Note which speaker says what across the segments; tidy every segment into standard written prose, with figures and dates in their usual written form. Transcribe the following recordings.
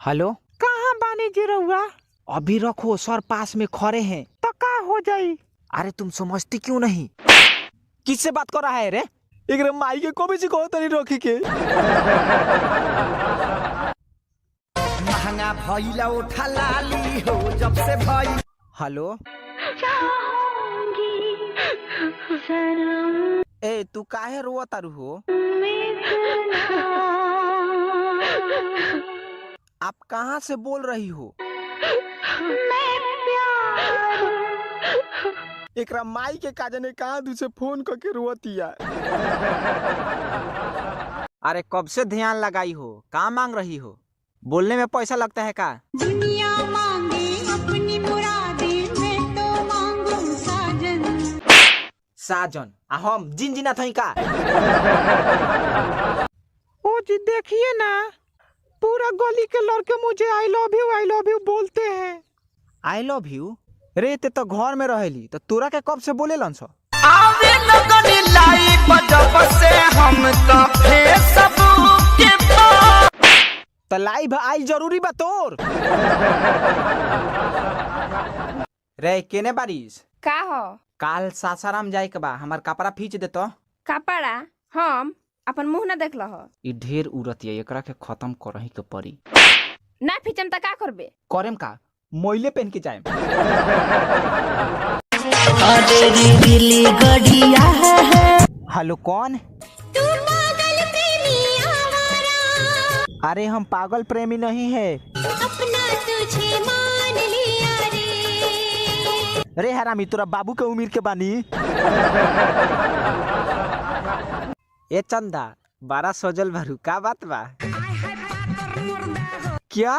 Speaker 1: Hello,
Speaker 2: कहाँ बानी जी रहुआ?
Speaker 1: अभी रखो, सर पास में खड़े हैं।
Speaker 2: तो का हो जाई?
Speaker 1: अरे तुम समझती क्यों नहीं? किससे बात कर रहा है रे?
Speaker 2: एक माई के को भी सिखो तनी रोकी के।
Speaker 3: महंगा भइला उठा लाली हो जब से भई।
Speaker 1: हेलो, ए तू काहे रोआ तारू हो? आप कहाँ से बोल रही हो?
Speaker 2: एकरा माई के काजने कहाँ दूसरे फोन करके रोतिया।
Speaker 1: अरे कब से ध्यान लगाई हो? कहाँ मांग रही हो? बोलने में पैसा लगता है का?
Speaker 4: दुनिया मांगे अपनी मुरादें, मैं तो मांगू साजन।
Speaker 1: साजन हम जिन जिना थई का?
Speaker 2: ओ जी देखिए ना, पूरा गली के लड़के मुझे आई लव यू बोलते हैं।
Speaker 1: I love you? रे ते तो घर में रहेली, तो तोरा के कब से बोले लन सो?
Speaker 3: आवे लगनी लाइफ जब से हम तो फेसबुक के
Speaker 1: तो लाइव आई जरूरी बा तोर। रे केने बारिश?
Speaker 5: का हो?
Speaker 1: काल सासाराम जाए के बा, हमार कपड़ा फींच दे तो।
Speaker 5: कपड़ा हम अपन मुंह न देख लह।
Speaker 1: ई ढेर उड़त है, एकरा के खत्म करही के पड़ी।
Speaker 5: ना फिचम त का करबे?
Speaker 1: करेम का? मोइले पहन के जाए। हेलो कौन?
Speaker 4: तू पागल प्रेमी आवारा,
Speaker 1: अरे हम पागल प्रेमी नहीं है।
Speaker 4: अपना तुझे मान लिया रे।
Speaker 1: रे हरामी, तोरा बाबू के उम्र के बानी। ए चंदा, बारा सजल भरू, का बात बा? क्या?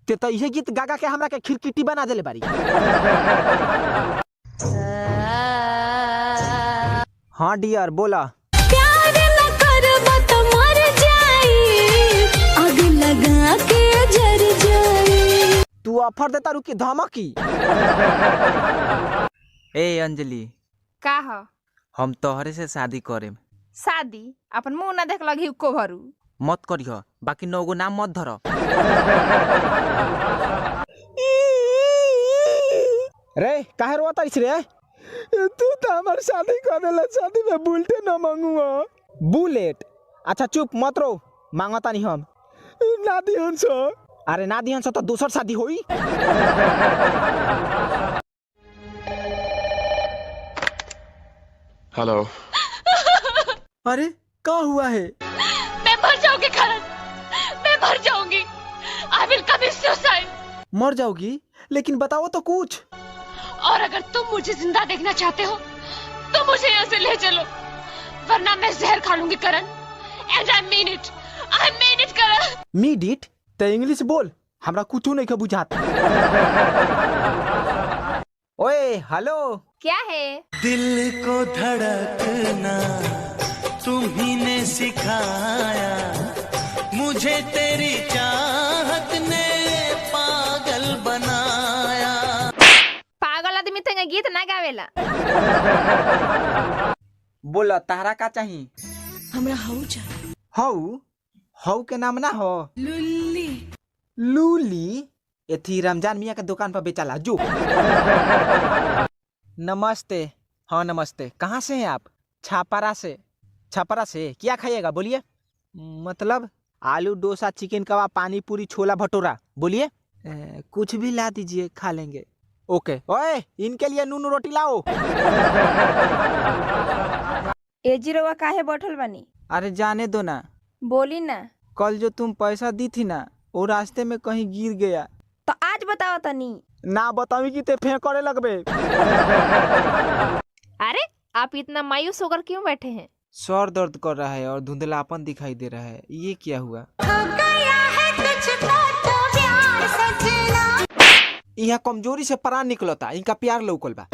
Speaker 1: ते तो यही गीत गागा के हमरा के खिरकिटी बना देले बारी। हाँ डियर बोला।
Speaker 4: प्यार न करबा तो मर जाई, आग लगा के जर जाई।
Speaker 1: तू ऑफर देता रुकी धमकी। ए अंजलि,
Speaker 5: का हो?
Speaker 1: हम तोहरे से शादी करेम।
Speaker 5: शादी अपन मुंह न देख लगी को भरू।
Speaker 1: मत करियो, बाकी 9 गो नाम मत धरो। रे काहे रोता रे?
Speaker 2: तू तो हमार शादी करेला, शादी में बुलेट न मांगूआ।
Speaker 1: बुलेट? अच्छा चुप मत रो, मांगता नहीं हम।
Speaker 2: ना दिहन सो।
Speaker 1: अरे ना दिहन सो तो दूसर शादी होई।
Speaker 6: हेलो।
Speaker 2: अरे क्या हुआ है?
Speaker 7: मैं मर जाऊंगी करण, मैं मर जाऊंगी। I will commit suicide.
Speaker 2: मर जाओगी? लेकिन बताओ तो कुछ।
Speaker 7: और अगर तुम मुझे जिंदा देखना चाहते हो तो मुझे यहाँ से ले चलो, वरना मैं जहर खा लूंगी Karan. And I mean it Karan.
Speaker 2: Mean it? तो इंग्लिश बोल, हमरा कुछ नहीं के बुझात।
Speaker 1: ओए हेलो।
Speaker 5: क्या है?
Speaker 3: दिल को धड़कना तुम्ही ने सिखाया, मुझे तेरी चाहत ने पागल बनाया।
Speaker 5: पागल आदमी तंगे गीत ना गावेला।
Speaker 1: बोला तारा का चाहिए?
Speaker 4: हमरा हऊ चाहिए।
Speaker 1: हऊ? हऊ के नाम ना हो?
Speaker 4: लुल्ली।
Speaker 1: लूली? एथी रमजान मियाँ के दुकान पर बेचाला जो। नमस्ते। हाँ नमस्ते, कहाँ से हैं आप? छापरा से। छापरा से क्या खाइएगा बोलिए? मतलब आलू डोसा, चिकन कबाब, पानी पूरी, छोला भटूरा। बोलिए। कुछ भी ला दीजिए, खा लेंगे। ओके। ओए इनके लिए नून रोटी लाओ।
Speaker 5: ए जीरोवा काहे बैठल बनी?
Speaker 1: अरे जाने दो ना,
Speaker 5: बोली ना।
Speaker 1: कल जो तुम पैसा दी थी ना, वो रास्ते में कहीं गिर गया।
Speaker 5: तो आज बताओ तनी।
Speaker 1: ना बतावी की ते फेंक करे लगबे।
Speaker 5: अरे आप इतना मायूस होकर क्यों बैठे हैं?
Speaker 1: सर दर्द कर रहा है और धुंधलापन दिखाई दे रहा है, ये क्या हुआ?
Speaker 4: हो गया है तुझको तो प्यार सजना।
Speaker 1: यहाँ कमजोरी से प्राण निकलता, इनका प्यार लौकल बा।